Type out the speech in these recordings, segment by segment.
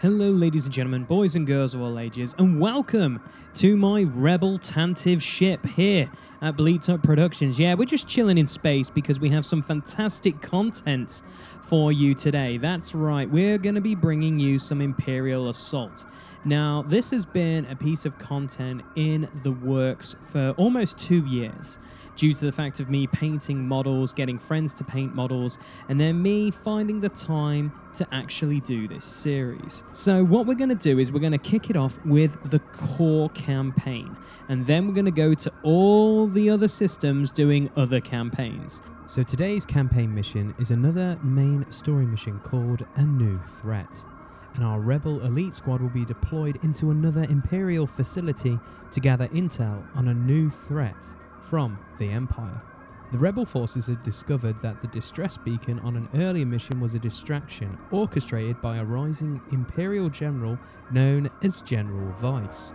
Hello ladies and gentlemen, boys and girls of all ages, and welcome to my Rebel Tantive ship here at Bleeped Productions. Yeah, we're just chilling in space because we have some fantastic content for you today. That's right, we're going to be bringing you some Imperial Assault. Now, this has been a piece of content in the works for almost 2 years, due to the fact of me painting models, getting friends to paint models, and then me finding the time to actually do this series. So what we're going to do is we're going to kick it off with the core campaign, and then we're going to go to all the other systems doing other campaigns. So today's campaign mission is another main story mission called A New Threat. And our Rebel Elite Squad will be deployed into another Imperial facility to gather intel on a new threat from the Empire. The Rebel forces had discovered that the distress beacon on an earlier mission was a distraction orchestrated by a rising Imperial general known as General Vice,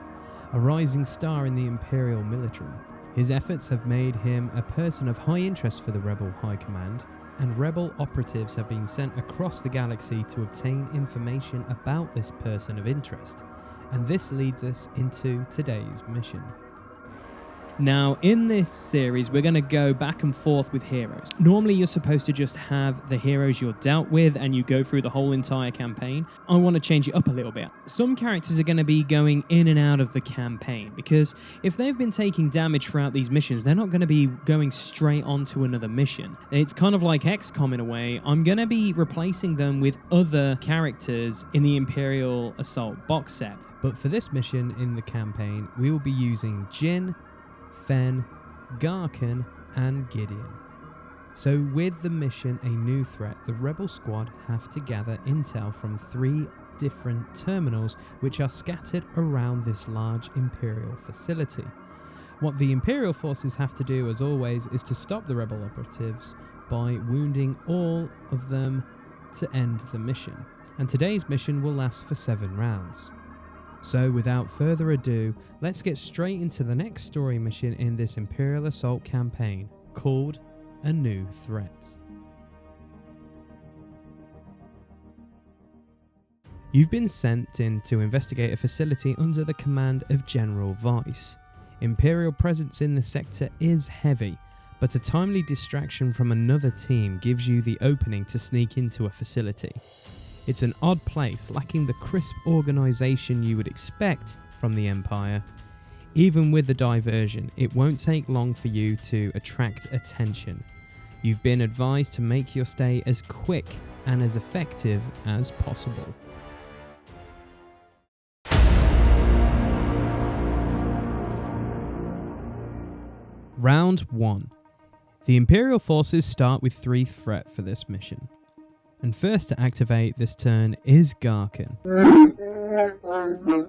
a rising star in the Imperial military. His efforts have made him a person of high interest for the Rebel High Command, and Rebel operatives have been sent across the galaxy to obtain information about this person of interest. And this leads us into today's mission. Now, in this series, we're going to go back and forth with heroes. Normally, you're supposed to just have the heroes you're dealt with and you go through the whole entire campaign. I want to change it up a little bit. Some characters are going to be going in and out of the campaign because if they've been taking damage throughout these missions, they're not going to be going straight on to another mission. It's kind of like XCOM in a way. I'm going to be replacing them with other characters in the Imperial Assault box set. But for this mission in the campaign, we will be using Jin, Fen, Garkin, and Gideon. So with the mission A New Threat, the Rebel Squad have to gather intel from 3 different terminals which are scattered around this large Imperial facility. What the Imperial forces have to do, as always, is to stop the Rebel operatives by wounding all of them to end the mission. And today's mission will last for 7 rounds. So without further ado, let's get straight into the next story mission in this Imperial Assault campaign, called A New Threat. You've been sent in to investigate a facility under the command of General Vice. Imperial presence in the sector is heavy, but a timely distraction from another team gives you the opening to sneak into a facility. It's an odd place, lacking the crisp organisation you would expect from the Empire. Even with the diversion, it won't take long for you to attract attention. You've been advised to make your stay as quick and as effective as possible. Round 1. The Imperial forces start with 3 threat for this mission. And first to activate this turn is Garkin.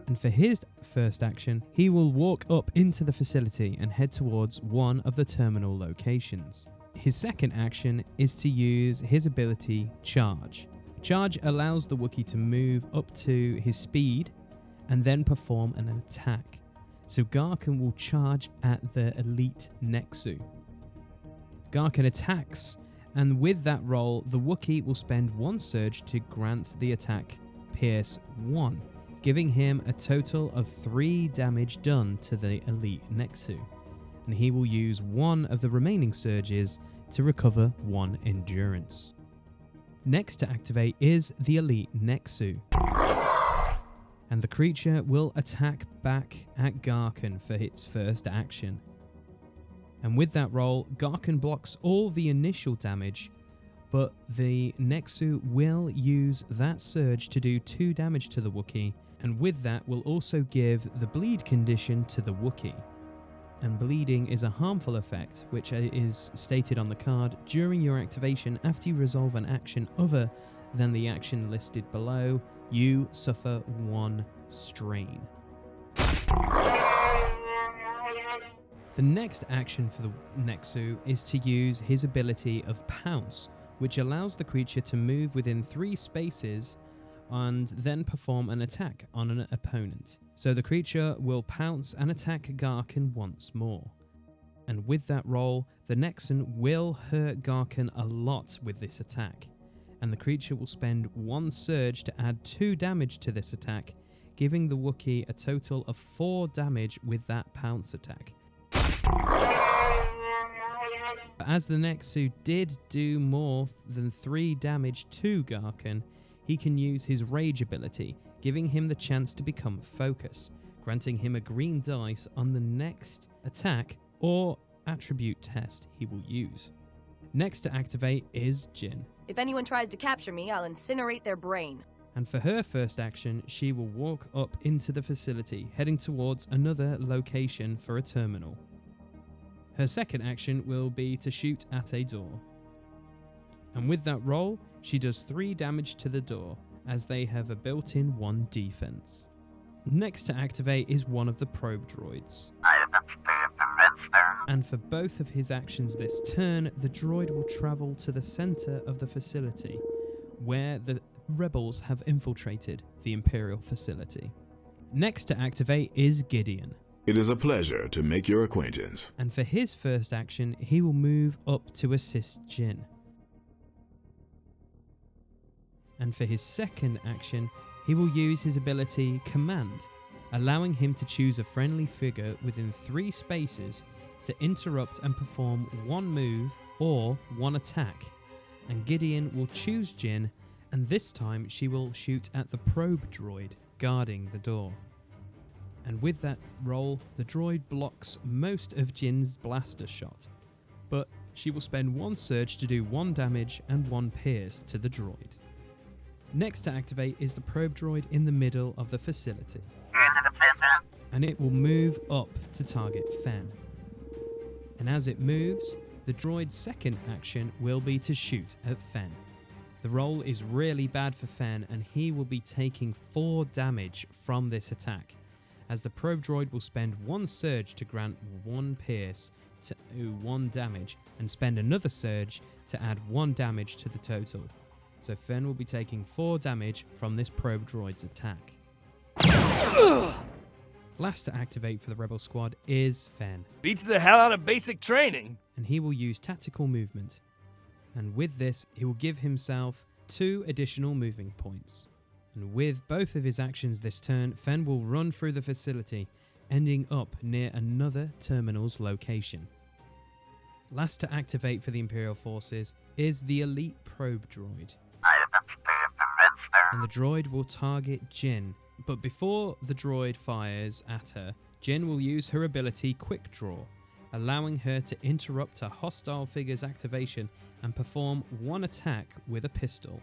And for his first action, he will walk up into the facility and head towards one of the terminal locations. His second action is to use his ability Charge. Charge allows the Wookiee to move up to his speed and then perform an attack. So Garken will charge at the elite Nexu. Garken attacks, and with that roll, the Wookiee will spend one surge to grant the attack Pierce 1, giving him a total of 3 damage done to the elite Nexu. And he will use one of the remaining surges to recover 1 endurance. Next to activate is the elite Nexu. And the creature will attack back at Garken for its first action. And with that roll, Garken blocks all the initial damage, but the Nexu will use that surge to do 2 damage to the Wookiee, and with that will also give the bleed condition to the Wookiee. And bleeding is a harmful effect, which is stated on the card during your activation after you resolve an action other than the action listed below. You suffer 1 strain. The next action for the Nexu is to use his ability of Pounce, which allows the creature to move within 3 spaces and then perform an attack on an opponent. So the creature will pounce and attack Garken once more. And with that roll, the Nexan will hurt Garken a lot with this attack. And the creature will spend 1 surge to add 2 damage to this attack, giving the Wookiee a total of 4 damage with that pounce attack. As the Nexu did do more than 3 damage to Garken, he can use his Rage ability, giving him the chance to become Focus, granting him a green dice on the next attack or attribute test he will use. Next to activate is Jin. If anyone tries to capture me, I'll incinerate their brain. And for her first action, she will walk up into the facility, heading towards another location for a terminal. Her second action will be to shoot at a door. And with that roll, she does 3 damage to the door, as they have a built-in 1 defense. Next to activate is one of the probe droids. And for both of his actions this turn, the droid will travel to the center of the facility, where the rebels have infiltrated the Imperial facility. Next to activate is Gideon. It is a pleasure to make your acquaintance. And for his first action, he will move up to assist Jin. And for his second action, he will use his ability Command, allowing him to choose a friendly figure within 3 spaces to interrupt and perform 1 move or 1 attack. And Gideon will choose Jin, and this time she will shoot at the probe droid guarding the door. And with that roll, the droid blocks most of Jin's blaster shot, but she will spend 1 surge to do 1 damage and 1 pierce to the droid. Next to activate is the probe droid in the middle of the facility, and it will move up to target Fen. And as it moves, the droid's second action will be to shoot at Fen. The roll is really bad for Fen, and he will be taking 4 damage from this attack, as the probe droid will spend 1 surge to grant 1 pierce to 1 damage, and spend another surge to add 1 damage to the total. So Fen will be taking 4 damage from this probe droid's attack. Last to activate for the Rebel Squad is Fen. Beats the hell out of basic training. And he will use tactical movement. And with this, he will give himself 2 additional moving points. And with both of his actions this turn, Fen will run through the facility, ending up near another terminal's location. Last to activate for the Imperial forces is the elite probe droid. And the droid will target Jin, but before the droid fires at her, Jin will use her ability Quick Draw, allowing her to interrupt a hostile figure's activation and perform 1 attack with a pistol.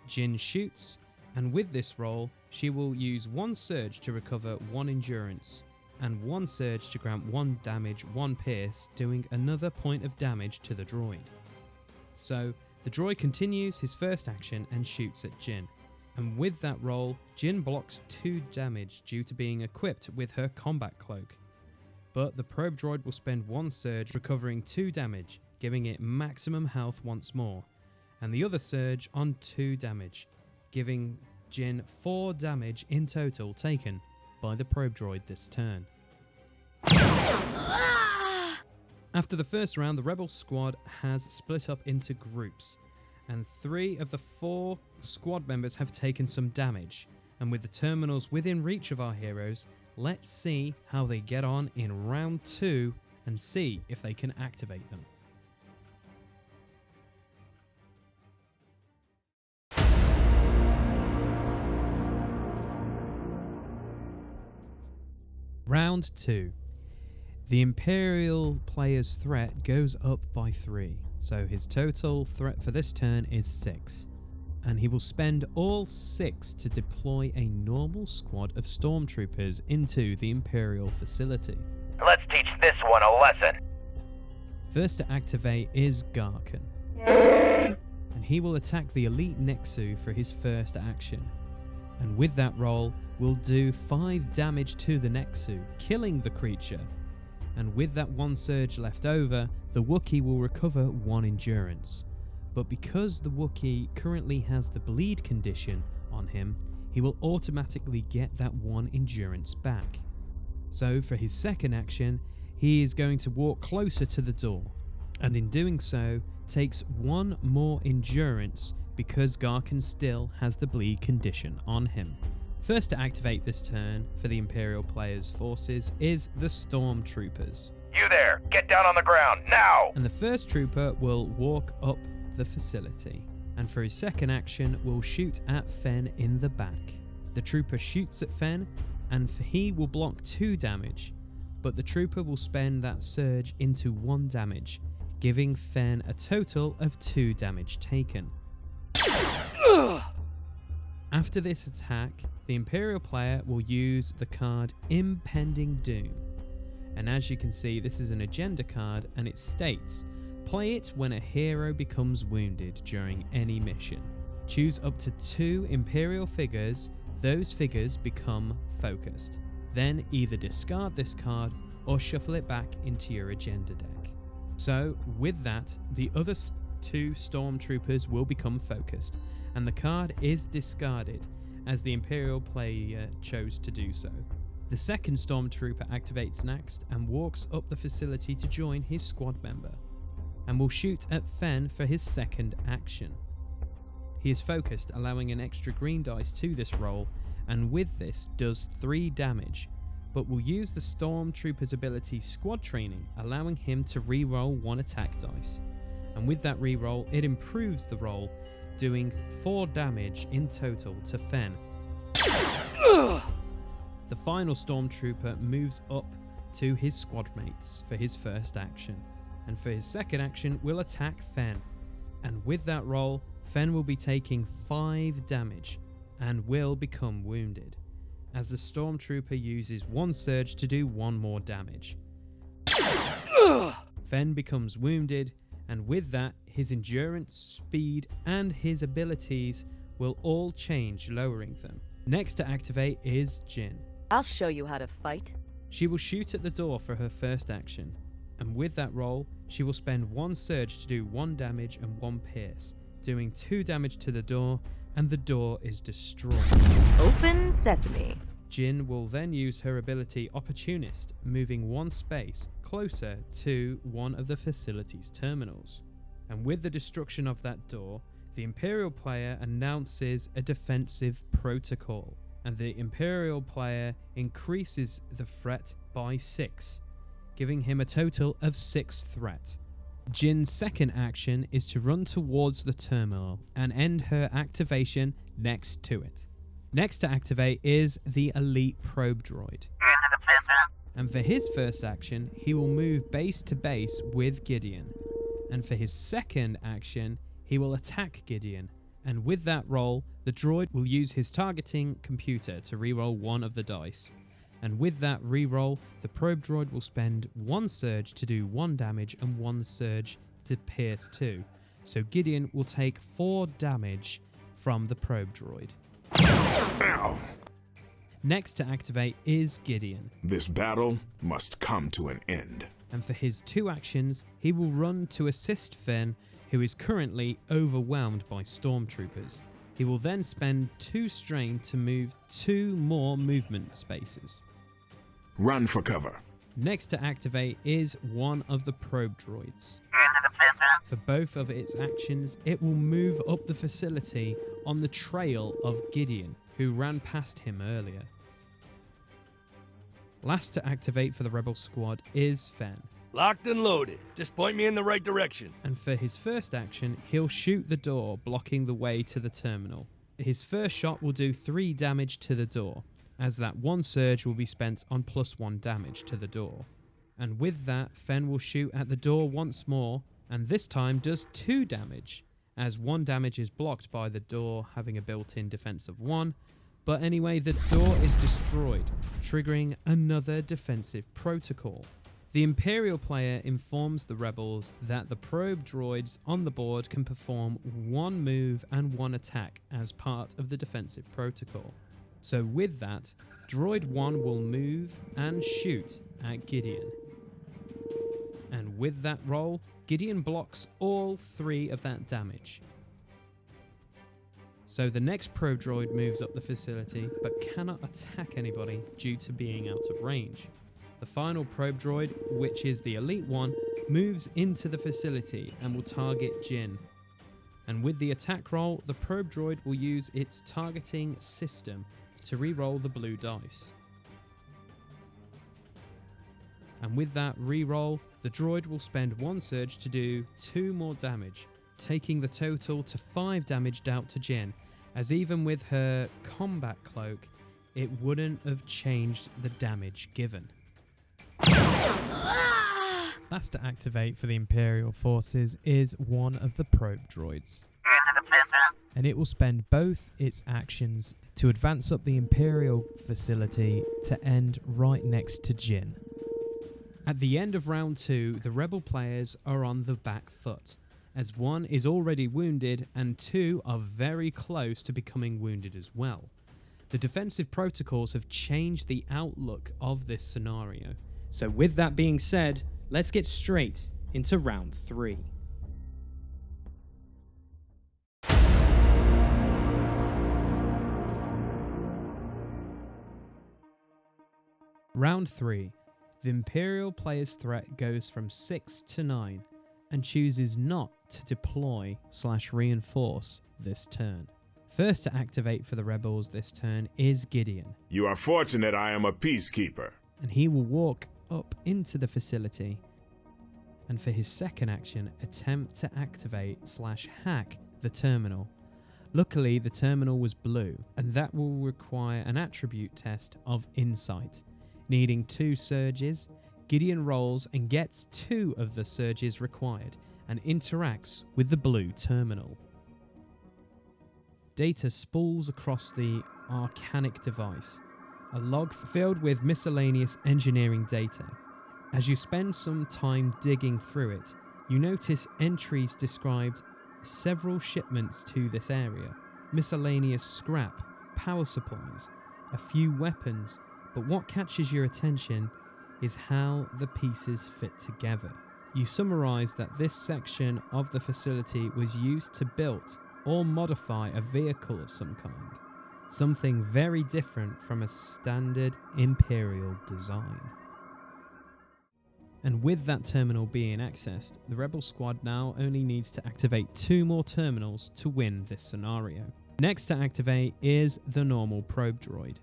Jin shoots, and with this roll, she will use 1 surge to recover 1 endurance, and 1 surge to grant 1 damage, 1 pierce, doing another point of damage to the droid. So, the droid continues his first action and shoots at Jin. And with that roll, Jin blocks 2 damage due to being equipped with her combat cloak. But the probe droid will spend 1 surge recovering 2 damage, giving it maximum health once more, and the other surge on 2 damage, giving Jin 4 damage in total taken by the probe droid this turn. After the first round, the rebel squad has split up into groups, and 3 of the 4 squad members have taken some damage. And with the terminals within reach of our heroes, let's see how they get on in round 2 and see if they can activate them. Round 2. The Imperial player's threat goes up by 3, so his total threat for this turn is 6. And he will spend all 6 to deploy a normal squad of stormtroopers into the Imperial facility. Let's teach this one a lesson. First to activate is Garken, and he will attack the elite Nexu for his first action. And with that roll, will do 5 damage to the Nexu, killing the creature. And with that 1 surge left over, the Wookiee will recover 1 endurance. But because the Wookiee currently has the bleed condition on him, he will automatically get that 1 endurance back. So for his second action, he is going to walk closer to the door, and in doing so, takes 1 more endurance because Garken still has the bleed condition on him. First to activate this turn for the Imperial player's forces is the Stormtroopers. You there, get down on the ground, now! And the first trooper will walk up the facility, and for his second action will shoot at Fen in the back. The trooper shoots at Fen, and he will block 2 damage, but the trooper will spend that surge into 1 damage, giving Fen a total of 2 damage taken. After this attack, the Imperial player will use the card Impending Doom. And as you can see, this is an agenda card, and it states, play it when a hero becomes wounded during any mission. Choose up to 2 Imperial figures, those figures become focused. Then either discard this card or shuffle it back into your agenda deck. So with that, the other 2 Stormtroopers will become focused, and the card is discarded as the Imperial player chose to do so. The second Stormtrooper activates next and walks up the facility to join his squad member, and will shoot at Fen for his second action. He is focused, allowing an extra green dice to this roll, and with this does 3 damage, but will use the Stormtrooper's ability Squad Training, allowing him to re-roll 1 attack dice. And with that re-roll, it improves the roll, doing 4 damage in total to Fen. The final Stormtrooper moves up to his squad mates for his first action, and for his second action will attack Fen. And with that roll, Fen will be taking 5 damage and will become wounded, as the Stormtrooper uses 1 surge to do 1 more damage. Fen becomes wounded, and with that, his endurance, speed, and his abilities will all change, lowering them. Next to activate is Jin. I'll show you how to fight. She will shoot at the door for her first action, and with that roll, she will spend 1 surge to do 1 damage and 1 pierce, doing 2 damage to the door, and the door is destroyed. Open sesame. Jin will then use her ability Opportunist, moving 1 space closer to one of the facility's terminals. And with the destruction of that door, the Imperial player announces a defensive protocol, and the Imperial player increases the threat by 6, giving him a total of 6 threat. Jin's second action is to run towards the terminal and end her activation next to it. Next to activate is the Elite Probe Droid. And for his first action, he will move base to base with Gideon. And for his second action, he will attack Gideon. And with that roll, the droid will use his targeting computer to reroll 1 of the dice. And with that reroll, the probe droid will spend 1 surge to do 1 damage and 1 surge to pierce 2. So Gideon will take 4 damage from the probe droid. Ow! Next to activate is Gideon. This battle must come to an end. And for his 2 actions, he will run to assist Fen, who is currently overwhelmed by stormtroopers. He will then spend 2 strain to move 2 more movement spaces. Run for cover. Next to activate is one of the probe droids. For both of its actions, it will move up the facility on the trail of Gideon, who ran past him earlier. Last to activate for the Rebel squad is Fen. Locked and loaded. Just point me in the right direction. And for his first action, he'll shoot the door, blocking the way to the terminal. His first shot will do 3 damage to the door, as that 1 surge will be spent on +1 damage to the door. And with that, Fen will shoot at the door once more, and this time does 2 damage, as 1 damage is blocked by the door having a built-in defense of 1, but anyway, the door is destroyed, triggering another defensive protocol. The Imperial player informs the Rebels that the probe droids on the board can perform 1 move and 1 attack as part of the defensive protocol. So with that, Droid 1 will move and shoot at Gideon. And with that roll, Gideon blocks all 3 of that damage. So the next probe droid moves up the facility but cannot attack anybody due to being out of range. The final probe droid, which is the elite one, moves into the facility and will target Jin. And with the attack roll, the probe droid will use its targeting system to re-roll the blue dice. And with that re-roll, the droid will spend 1 surge to do 2 more damage, taking the total to 5 damage dealt to Jin, as even with her combat cloak, it wouldn't have changed the damage given. Last to activate for the Imperial forces is one of the probe droids. And it will spend both its actions to advance up the Imperial facility to end right next to Jin. At the end of round 2, the Rebel players are on the back foot, as 1 is already wounded and 2 are very close to becoming wounded as well. The defensive protocols have changed the outlook of this scenario. So with that being said, let's get straight into round 3. Round 3. The Imperial player's threat goes from 6 to 9 and chooses not to deploy/reinforce this turn. First to activate for the Rebels this turn is Gideon. You are fortunate I am a peacekeeper. And he will walk up into the facility, and for his second action, attempt to activate/hack the terminal. Luckily, the terminal was blue, and that will require an attribute test of insight. Needing 2 surges, Gideon rolls and gets 2 of the surges required, and interacts with the blue terminal. Data spools across the arcanic device, a log filled with miscellaneous engineering data. As you spend some time digging through it, you notice entries described several shipments to this area, miscellaneous scrap, power supplies, a few weapons, but what catches your attention is how the pieces fit together. You summarize that this section of the facility was used to build or modify a vehicle of some kind, something very different from a standard Imperial design. And with that terminal being accessed, the Rebel squad now only needs to activate 2 more terminals to win this scenario. Next to activate is the normal probe droid.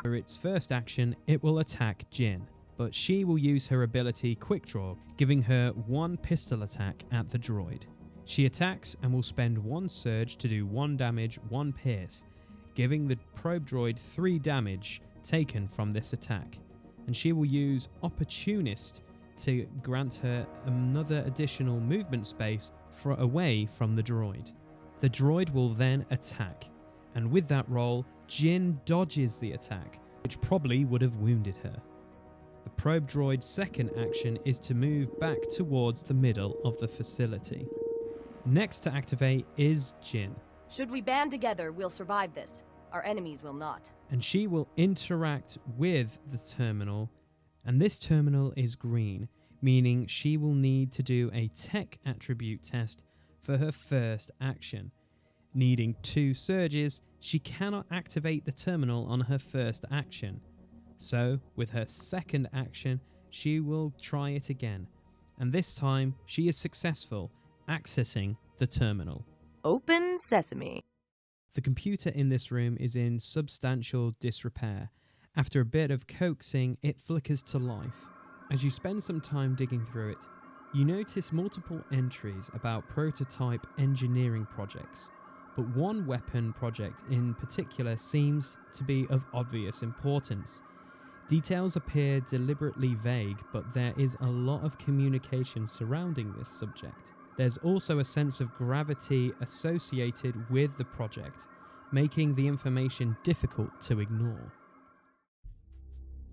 For its first action, it will attack Jin, but she will use her ability Quick Draw, giving her 1 pistol attack at the droid. She attacks and will spend 1 surge to do 1 damage, 1 pierce, giving the probe droid 3 damage taken from this attack. And she will use Opportunist to grant her another additional movement space away from the droid. The droid will then attack, and with that roll, Jin dodges the attack, which probably would have wounded her. The probe droid's second action is to move back towards the middle of the facility. Next to activate is Jin. Should we band together, we'll survive this. Our enemies will not. And she will interact with the terminal, and this terminal is green, meaning she will need to do a tech attribute test for her first action. Needing 2 surges, she cannot activate the terminal on her first action. So, with her second action, she will try it again. And this time, she is successful, accessing the terminal. Open sesame. The computer in this room is in substantial disrepair. After a bit of coaxing, it flickers to life. As you spend some time digging through it, you notice multiple entries about prototype engineering projects, but one weapon project in particular seems to be of obvious importance. Details appear deliberately vague, but there is a lot of communication surrounding this subject. There's also a sense of gravity associated with the project, making the information difficult to ignore.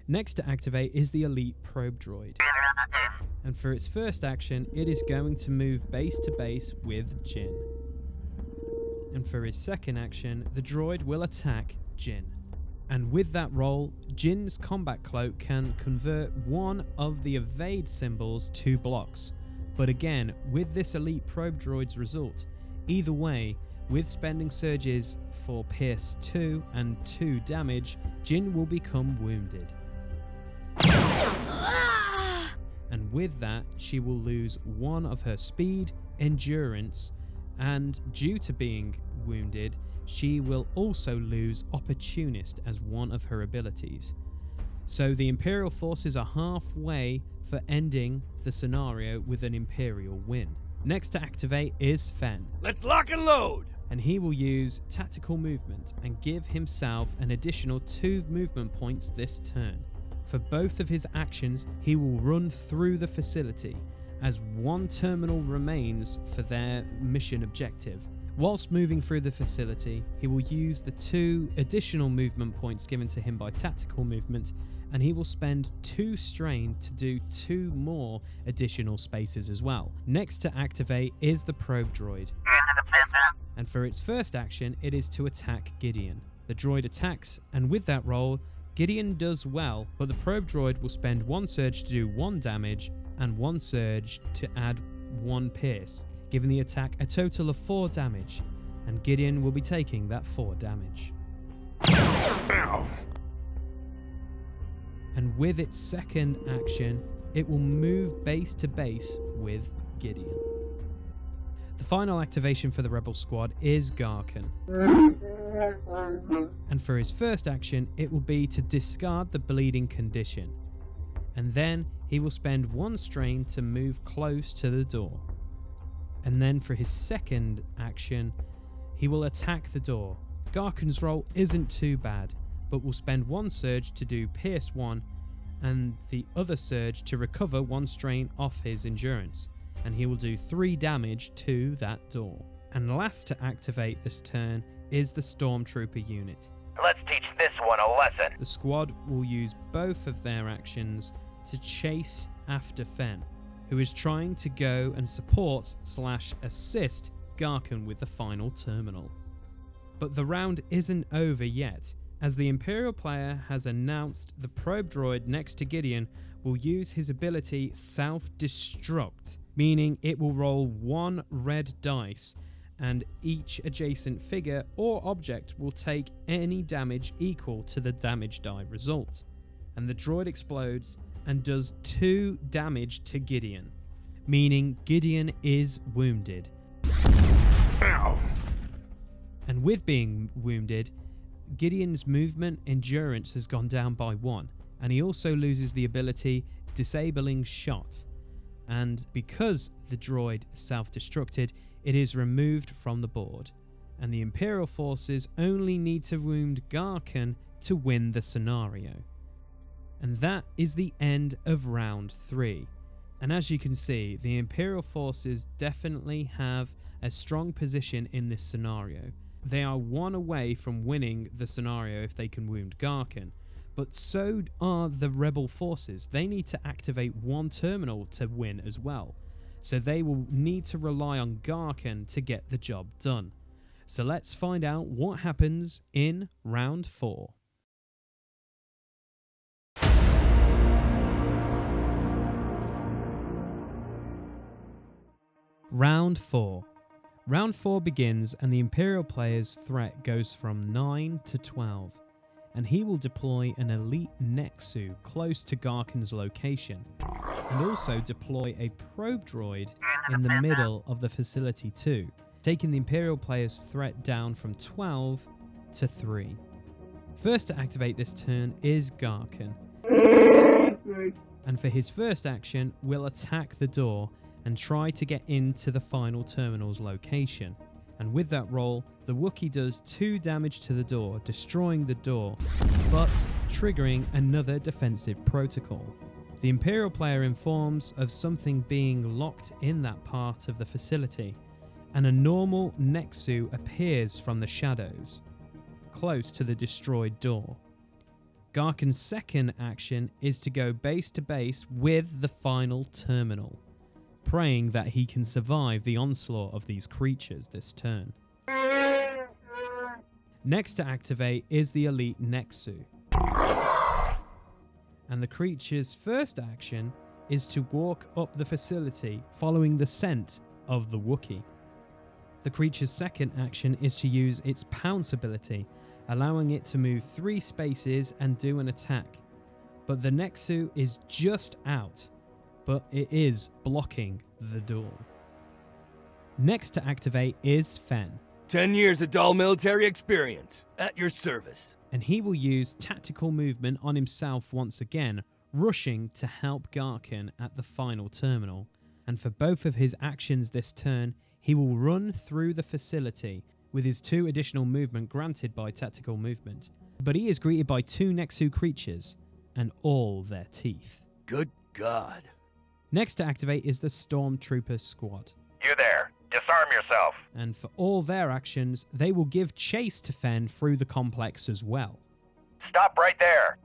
Next to activate is the Elite Probe Droid. And for its first action, it is going to move base to base with Jin. And for his second action, the droid will attack Jin. And with that roll, Jin's combat cloak can convert one of the evade symbols to blocks. But again, with this Elite Probe Droid's result, either way, with spending surges for Pierce 2 and 2 damage, Jin will become wounded. And with that, she will lose one of her speed, endurance, and due to being wounded, she will also lose Opportunist as one of her abilities. So the Imperial forces are halfway for ending the scenario with an Imperial win. Next to activate is Fen. Let's lock and load! And he will use tactical movement and give himself an additional 2 movement points this turn. For both of his actions, he will run through the facility, as one terminal remains for their mission objective. Whilst moving through the facility, he will use the 2 additional movement points given to him by tactical movement, and he will spend 2 strain to do 2 more additional spaces as well. Next to activate is the Probe Droid. And for its first action, it is to attack Gideon. The droid attacks, and with that roll, Gideon does well, but the Probe Droid will spend 1 surge to do 1 damage and 1 surge to add 1 pierce, giving the attack a total of 4 damage, and Gideon will be taking that 4 damage. Ow! And with its second action, it will move base to base with Gideon. The final activation for the Rebel squad is Garkin. And for his first action, it will be to discard the bleeding condition. And then he will spend 1 strain to move close to the door. And then for his second action, he will attack the door. Garkin's roll isn't too bad, but will spend 1 surge to do Pierce 1 and the other surge to recover 1 strain off his endurance. And he will do 3 damage to that door. And last to activate this turn is the Stormtrooper unit. Let's teach this one a lesson. The squad will use both of their actions to chase after Fen, who is trying to go and support/assist Garkin with the final terminal. But the round isn't over yet, as the Imperial player has announced the Probe Droid next to Gideon will use his ability Self-Destruct, meaning it will roll 1 red dice, and each adjacent figure or object will take any damage equal to the damage die result. And the droid explodes and does 2 damage to Gideon, meaning Gideon is wounded. Ow! And with being wounded, Gideon's movement endurance has gone down by 1, and he also loses the ability Disabling Shot. And because the droid self-destructed, it is removed from the board, and the Imperial forces only need to wound Garkin to win the scenario. And that is the end of round 3. And as you can see, the Imperial forces definitely have a strong position in this scenario. They are 1 away from winning the scenario if they can wound Garkin, but so are the Rebel forces. They need to activate 1 terminal to win as well, so they will need to rely on Garkin to get the job done. So let's find out what happens in round 4. Round 4. Round 4 begins and the Imperial player's threat goes from 9 to 12. and he will deploy an elite Nexu close to Garkin's location, and also deploy a probe droid in the middle of the facility too, taking the Imperial player's threat down from 12 to 3. First to activate this turn is Garkin, and for his first action will attack the door and try to get into the final terminal's location. And with that roll, the Wookiee does 2 damage to the door, destroying the door, but triggering another defensive protocol. The Imperial player informs of something being locked in that part of the facility, and a normal Nexu appears from the shadows, close to the destroyed door. Garkin's second action is to go base to base with the final terminal, praying that he can survive the onslaught of these creatures this turn. Next to activate is the elite Nexu, and the creature's first action is to walk up the facility following the scent of the Wookiee. The creature's second action is to use its pounce ability, allowing it to move 3 spaces and do an attack, but the Nexu is just out, but it is blocking the door. Next to activate is Fen, 10 years of dull military experience. At your service. and he will use tactical movement on himself once again, rushing to help Garkin at the final terminal. And for both of his actions this turn, he will run through the facility with his 2 additional movement granted by tactical movement. But he is greeted by 2 Nexu creatures and all their teeth. Good God. Next to activate is the Stormtrooper squad. You there. Disarm yourself. And for all their actions, they will give chase to Fen through the complex as well. Stop right there.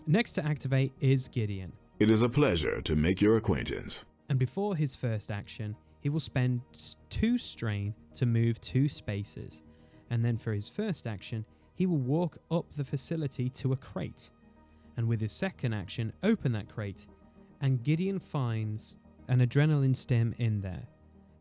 Next to activate is Gideon. It is a pleasure to make your acquaintance. And before his first action, he will spend 2 strain to move 2 spaces. And then for his first action, he will walk up the facility to a crate. And with his second action, open that crate. And Gideon finds an adrenaline stem in there.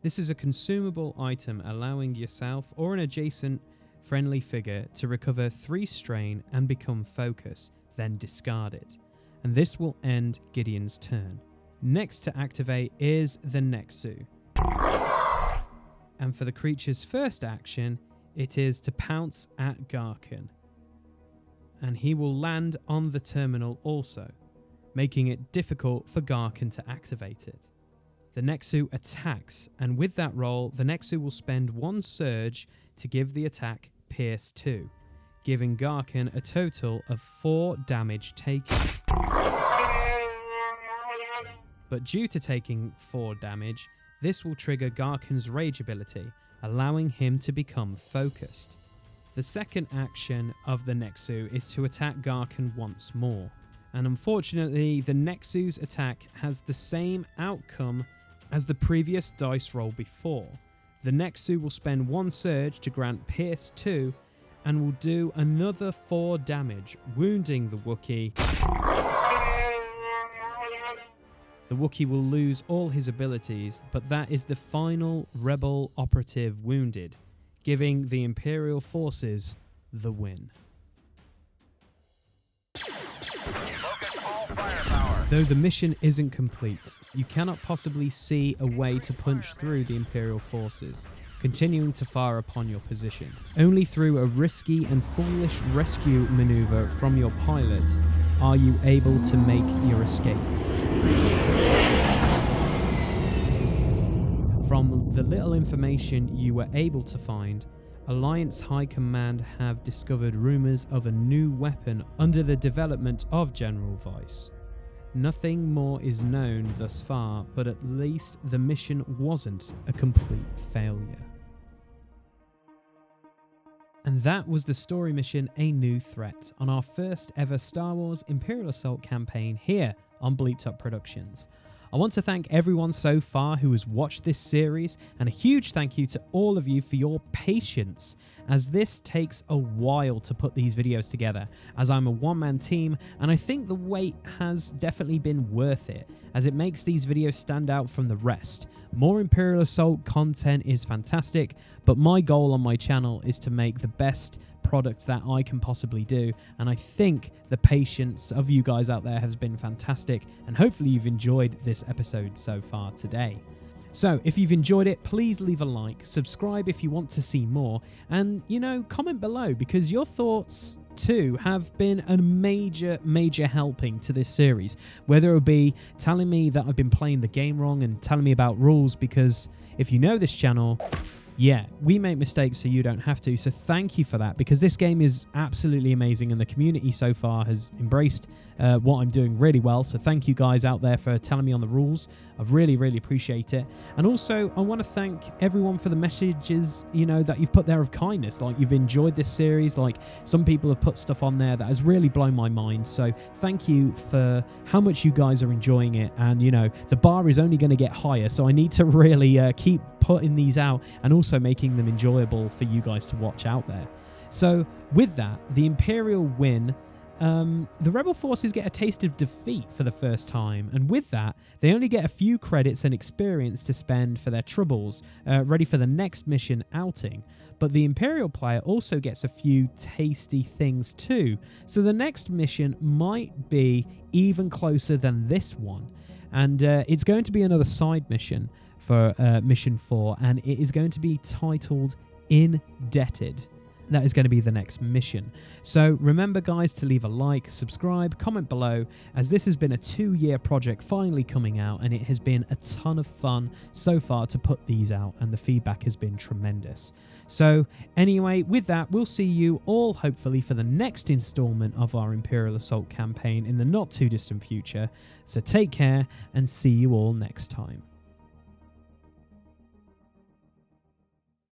This is a consumable item allowing yourself or an adjacent friendly figure to recover 3 strain and become focus, then discard it. And this will end Gideon's turn. Next to activate is the Nexu. And for the creature's first action, it is to pounce at Garkin. And he will land on the terminal also, making it difficult for Garkin to activate it. The Nexu attacks, and with that roll, the Nexu will spend 1 surge to give the attack Pierce 2, giving Garkin a total of 4 damage taken. But due to taking 4 damage, this will trigger Garkin's rage ability, allowing him to become focused. The second action of the Nexu is to attack Garkin once more, and unfortunately the Nexu's attack has the same outcome as the previous dice roll before. The Nexu will spend 1 surge to grant Pierce 2 and will do another 4 damage, wounding the Wookiee. The Wookiee will lose all his abilities, but that is the final Rebel operative wounded, giving the Imperial forces the win. Though the mission isn't complete, you cannot possibly see a way to punch through the Imperial forces, continuing to fire upon your position. Only through a risky and foolish rescue maneuver from your pilot are you able to make your escape. From the little information you were able to find, Alliance High Command have discovered rumours of a new weapon under the development of General Weiss. Nothing more is known thus far, but at least the mission wasn't a complete failure. And that was the story mission A New Threat on our first ever Star Wars Imperial Assault campaign here on Bleeped Productions. I want to thank everyone so far who has watched this series, and a huge thank you to all of you for your patience, as this takes a while to put these videos together, as I'm a one-man team, and I think the wait has definitely been worth it, as it makes these videos stand out from the rest. More Imperial Assault content is fantastic, but my goal on my channel is to make the best product that I can possibly do. And I think the patience of you guys out there has been fantastic, and hopefully you've enjoyed this episode so far today. So if you've enjoyed it, please leave a like, subscribe if you want to see more, and, comment below, because your thoughts too have been a major helping to this series. Whether it be telling me that I've been playing the game wrong and telling me about rules, because if you know this channel, yeah, we make mistakes so you don't have to. So thank you for that, because this game is absolutely amazing and the community so far has embraced what I'm doing really well. So thank you guys out there for telling me on the rules. I really appreciate it. And also, I want to thank everyone for the messages, that you've put there of kindness. Like, you've enjoyed this series. Like, some people have put stuff on there that has really blown my mind. So thank you for how much you guys are enjoying it. And, the bar is only going to get higher. So I need to really keep putting these out and also making them enjoyable for you guys to watch out there. So with that, the Imperial win. The Rebel forces get a taste of defeat for the first time, and with that, they only get a few credits and experience to spend for their troubles, ready for the next mission outing. But the Imperial player also gets a few tasty things too, so the next mission might be even closer than this one. And it's going to be another side mission for Mission 4, and it is going to be titled Indebted. That is going to be the next mission. So remember, guys, to leave a like, subscribe, comment below, as this has been a 2-year project finally coming out, and it has been a ton of fun so far to put these out, and the feedback has been tremendous. So anyway, with that, we'll see you all hopefully for the next installment of our Imperial Assault campaign in the not too distant future. So take care and see you all next time.